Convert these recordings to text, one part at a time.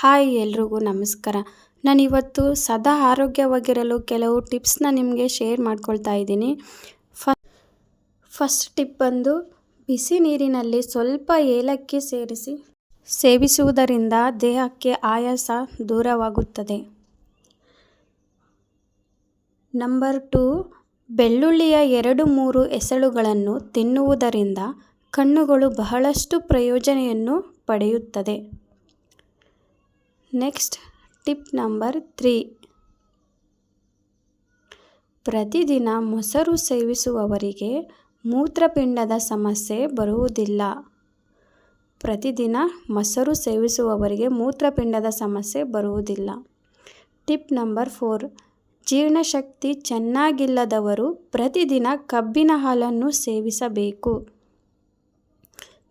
Hi ಎಲ್ರಿಗೂ ನಮಸ್ಕಾರ. ನಾನಿವತ್ತು ಸದಾ ಆರೋಗ್ಯವಾಗಿರಲು ಕೆಲವು ಟಿಪ್ಸ್ನ ನಿಮಗೆ ಶೇರ್ ಮಾಡ್ಕೊಳ್ತಾ ಇದ್ದೀನಿ. ಫಸ್ಟ್ ಟಿಪ್ ಬಂದು ಬಿಸಿ ನೀರಿನಲ್ಲಿ ಸ್ವಲ್ಪ ಏಲಕ್ಕಿ ಸೇರಿಸಿ ಸೇವಿಸುವುದರಿಂದ ದೇಹಕ್ಕೆ ಆಯಾಸ ದೂರವಾಗುತ್ತದೆ. ನಂಬರ್ 2, ಬೆಳ್ಳುಳ್ಳಿಯ 2-3 ಎಸಳುಗಳನ್ನು ತಿನ್ನುವುದರಿಂದ ಕಣ್ಣುಗಳು ಬಹಳಷ್ಟು ಪ್ರಯೋಜನೆಯನ್ನು ಪಡೆಯುತ್ತದೆ. ನೆಕ್ಸ್ಟ್ ಟಿಪ್ ನಂಬರ್ 3, ಪ್ರತಿದಿನ ಮೊಸರು ಸೇವಿಸುವವರಿಗೆ ಮೂತ್ರಪಿಂಡದ ಸಮಸ್ಯೆ ಬರುವುದಿಲ್ಲ. ಪ್ರತಿದಿನ ಮೊಸರು ಸೇವಿಸುವವರಿಗೆ ಮೂತ್ರಪಿಂಡದ ಸಮಸ್ಯೆ ಬರುವುದಿಲ್ಲ. ಟಿಪ್ ನಂಬರ್ 4, ಜೀರ್ಣಶಕ್ತಿ ಚೆನ್ನಾಗಿಲ್ಲದವರು ಪ್ರತಿದಿನ ಕಬ್ಬಿನ ಹಾಲನ್ನು ಸೇವಿಸಬೇಕು.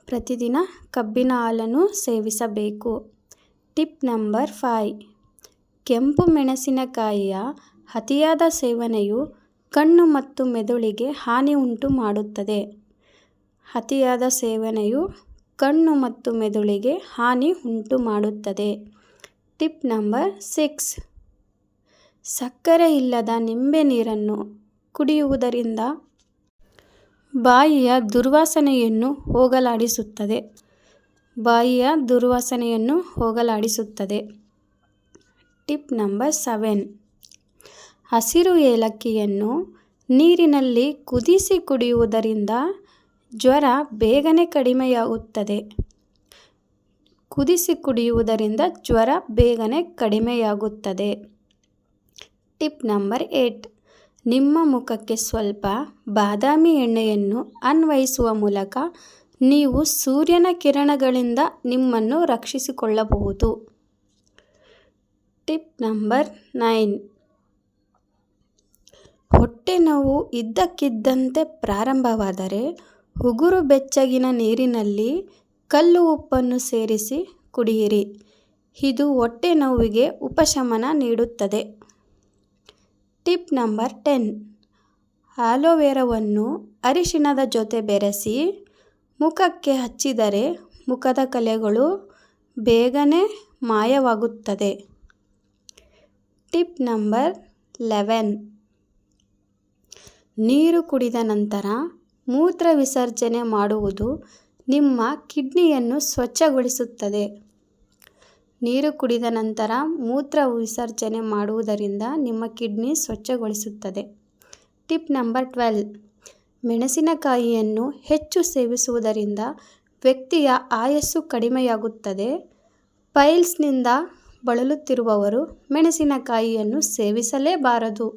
ಪ್ರತಿದಿನ ಕಬ್ಬಿನ ಹಾಲನ್ನು ಸೇವಿಸಬೇಕು. ಟಿಪ್ ನಂಬರ್ 5, ಕೆಂಪು ಮೆಣಸಿನಕಾಯಿಯ ಅತಿಯಾದ ಸೇವನೆಯು ಕಣ್ಣು ಮತ್ತು ಮೆದುಳಿಗೆ ಹಾನಿ ಉಂಟು ಮಾಡುತ್ತದೆ. ಅತಿಯಾದ ಸೇವನೆಯು ಕಣ್ಣು ಮತ್ತು ಮೆದುಳಿಗೆ ಹಾನಿ ಉಂಟು ಮಾಡುತ್ತದೆ. ಟಿಪ್ ನಂಬರ್ 6, ಸಕ್ಕರೆ ಇಲ್ಲದ ನಿಂಬೆ ನೀರನ್ನು ಕುಡಿಯುವುದರಿಂದ ಬಾಯಿಯ ದುರ್ವಾಸನೆಯನ್ನು ಹೋಗಲಾಡಿಸುತ್ತದೆ. ಟಿಪ್ ನಂಬರ್ 7, ಹಸಿರು ಏಲಕ್ಕಿಯನ್ನು ನೀರಿನಲ್ಲಿ ಕುದಿಸಿ ಕುಡಿಯುವುದರಿಂದ ಜ್ವರ ಬೇಗನೆ ಕಡಿಮೆಯಾಗುತ್ತದೆ. ಟಿಪ್ ನಂಬರ್ 8, ನಿಮ್ಮ ಮುಖಕ್ಕೆ ಸ್ವಲ್ಪ ಬಾದಾಮಿ ಎಣ್ಣೆಯನ್ನು ಅನ್ವಯಿಸುವ ಮೂಲಕ ನೀವು ಸೂರ್ಯನ ಕಿರಣಗಳಿಂದ ನಿಮ್ಮನ್ನು ರಕ್ಷಿಸಿಕೊಳ್ಳಬಹುದು. ಟಿಪ್ ನಂಬರ್ 9, ಹೊಟ್ಟೆ ನೋವು ಇದ್ದಕ್ಕಿದ್ದಂತೆ ಪ್ರಾರಂಭವಾದರೆ ಉಗುರು ಬೆಚ್ಚಗಿನ ನೀರಿನಲ್ಲಿ ಕಲ್ಲು ಉಪ್ಪನ್ನು ಸೇರಿಸಿ ಕುಡಿಯಿರಿ. ಇದು ಹೊಟ್ಟೆ ನೋವಿಗೆ ಉಪಶಮನ ನೀಡುತ್ತದೆ. ಟಿಪ್ ನಂಬರ್ 10, ಆಲೋವೆರಾವನ್ನು ಅರಿಶಿಣದ ಜೊತೆ ಬೆರೆಸಿ ಮುಖಕ್ಕೆ ಹಚ್ಚಿದರೆ ಮುಖದ ಕಲೆಗಳು ಬೇಗನೆ ಮಾಯವಾಗುತ್ತದೆ. ಟಿಪ್ ನಂಬರ್ 11, ನೀರು ಕುಡಿದ ನಂತರ ಮೂತ್ರ ವಿಸರ್ಜನೆ ಮಾಡುವುದು ನಿಮ್ಮ ಕಿಡ್ನಿಯನ್ನು ಸ್ವಚ್ಛಗೊಳಿಸುತ್ತದೆ. ನೀರು ಕುಡಿದ ನಂತರ ಮೂತ್ರ ವಿಸರ್ಜನೆ ಮಾಡುವುದರಿಂದ ನಿಮ್ಮ ಕಿಡ್ನಿ ಸ್ವಚ್ಛಗೊಳಿಸುತ್ತದೆ. ಟಿಪ್ ನಂಬರ್ 12, ಮೆಣಸಿನಕಾಯಿಯನ್ನು ಹೆಚ್ಚು ಸೇವಿಸುವುದರಿಂದ ವ್ಯಕ್ತಿಯ ಆಯಸ್ಸು ಕಡಿಮೆಯಾಗುತ್ತದೆ. ಪೈಲ್ಸ್ನಿಂದ ಬಳಲುತ್ತಿರುವವರು ಮೆಣಸಿನಕಾಯಿಯನ್ನು ಸೇವಿಸಲೇಬಾರದು.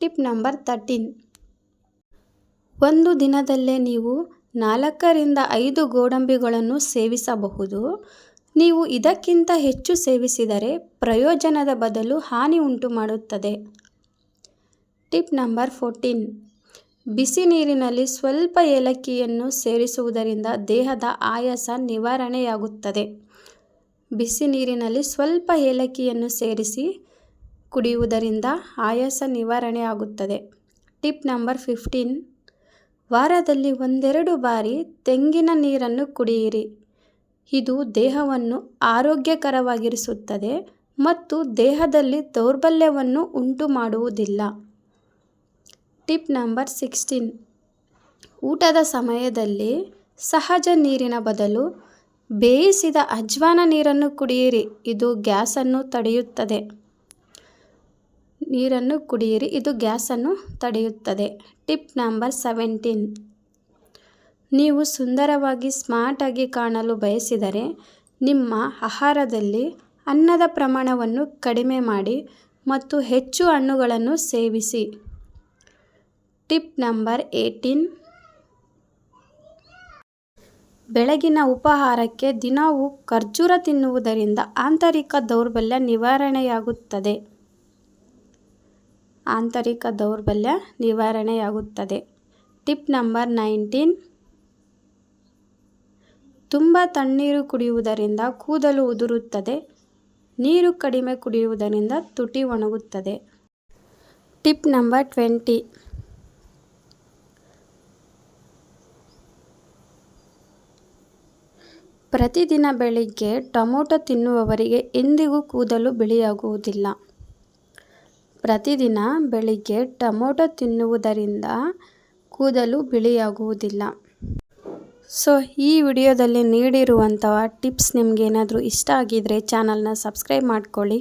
ಟಿಪ್ ನಂಬರ್ 13, ಒಂದು ದಿನದಲ್ಲೇ ನೀವು 4ರಿಂದ 5 ಗೋಡಂಬಿಗಳನ್ನು ಸೇವಿಸಬಹುದು. ನೀವು ಇದಕ್ಕಿಂತ ಹೆಚ್ಚು ಸೇವಿಸಿದರೆ ಪ್ರಯೋಜನದ ಬದಲು ಹಾನಿ ಉಂಟು ಮಾಡುತ್ತದೆ. ಟಿಪ್ ನಂಬರ್ 14, ಬಿಸಿ ನೀರಿನಲ್ಲಿ ಸ್ವಲ್ಪ ಏಲಕ್ಕಿಯನ್ನು ಸೇರಿಸುವುದರಿಂದ ದೇಹದ ಆಯಾಸ ನಿವಾರಣೆಯಾಗುತ್ತದೆ. ಬಿಸಿ ನೀರಿನಲ್ಲಿ ಸ್ವಲ್ಪ ಏಲಕ್ಕಿಯನ್ನು ಸೇರಿಸಿ ಕುಡಿಯುವುದರಿಂದ ಆಯಾಸ ನಿವಾರಣೆ ಆಗುತ್ತದೆ. ಟಿಪ್ ನಂಬರ್ 15, ವಾರದಲ್ಲಿ 1-2 ಬಾರಿ ತೆಂಗಿನ ನೀರನ್ನು ಕುಡಿಯಿರಿ. ಇದು ದೇಹವನ್ನು ಆರೋಗ್ಯಕರವಾಗಿರಿಸುತ್ತದೆ ಮತ್ತು ದೇಹದಲ್ಲಿ ದೌರ್ಬಲ್ಯವನ್ನು ಉಂಟು ಮಾಡುವುದಿಲ್ಲ. ಟಿಪ್ ನಂಬರ್ 16, ಊಟದ ಸಮಯದಲ್ಲಿ ಸಹಜ ನೀರಿನ ಬದಲು ಬೇಯಿಸಿದ ಅಜ್ವಾನ ನೀರನ್ನು ಕುಡಿಯಿರಿ. ಇದು ಗ್ಯಾಸನ್ನು ತಡೆಯುತ್ತದೆ. ಟಿಪ್ ನಂಬರ್ 17, ನೀವು ಸುಂದರವಾಗಿ ಸ್ಮಾರ್ಟ್ ಆಗಿ ಕಾಣಲು ಬಯಸಿದರೆ ನಿಮ್ಮ ಆಹಾರದಲ್ಲಿ ಅನ್ನದ ಪ್ರಮಾಣವನ್ನು ಕಡಿಮೆ ಮಾಡಿ ಮತ್ತು ಹೆಚ್ಚು ಹಣ್ಣುಗಳನ್ನು ಸೇವಿಸಿ. ಟಿಪ್ ನಂಬರ್ 18, ಬೆಳಗಿನ ಉಪಹಾರಕ್ಕೆ ದಿನವೂ ಖರ್ಜೂರ ತಿನ್ನುವುದರಿಂದ ಆಂತರಿಕ ದೌರ್ಬಲ್ಯ ನಿವಾರಣೆಯಾಗುತ್ತದೆ. ಟಿಪ್ ನಂಬರ್ 19, ತುಂಬ ತಣ್ಣೀರು ಕುಡಿಯುವುದರಿಂದ ಕೂದಲು ಉದುರುತ್ತದೆ. ನೀರು ಕಡಿಮೆ ಕುಡಿಯುವುದರಿಂದ ತುಟಿ ಒಣಗುತ್ತದೆ. ಟಿಪ್ ನಂಬರ್ 20, ಪ್ರತಿದಿನ ಬೆಳಿಗ್ಗೆ ಟೊಮೊಟೊ ತಿನ್ನುವವರಿಗೆ ಎಂದಿಗೂ ಕೂದಲು ಬಿಳಿಯಾಗುವುದಿಲ್ಲ. ಪ್ರತಿದಿನ ಬೆಳಿಗ್ಗೆ ಟೊಮೊಟೊ ತಿನ್ನುವುದರಿಂದ ಕೂದಲು ಬಿಳಿಯಾಗುವುದಿಲ್ಲ. ಸೊ ಈ ವಿಡಿಯೋದಲ್ಲಿ ನೀಡಿರುವಂತಹ ಟಿಪ್ಸ್ ನಿಮಗೇನಾದರೂ ಇಷ್ಟ ಆಗಿದರೆ ಚಾನಲ್ನ ಸಬ್ಸ್ಕ್ರೈಬ್ ಮಾಡ್ಕೊಳ್ಳಿ.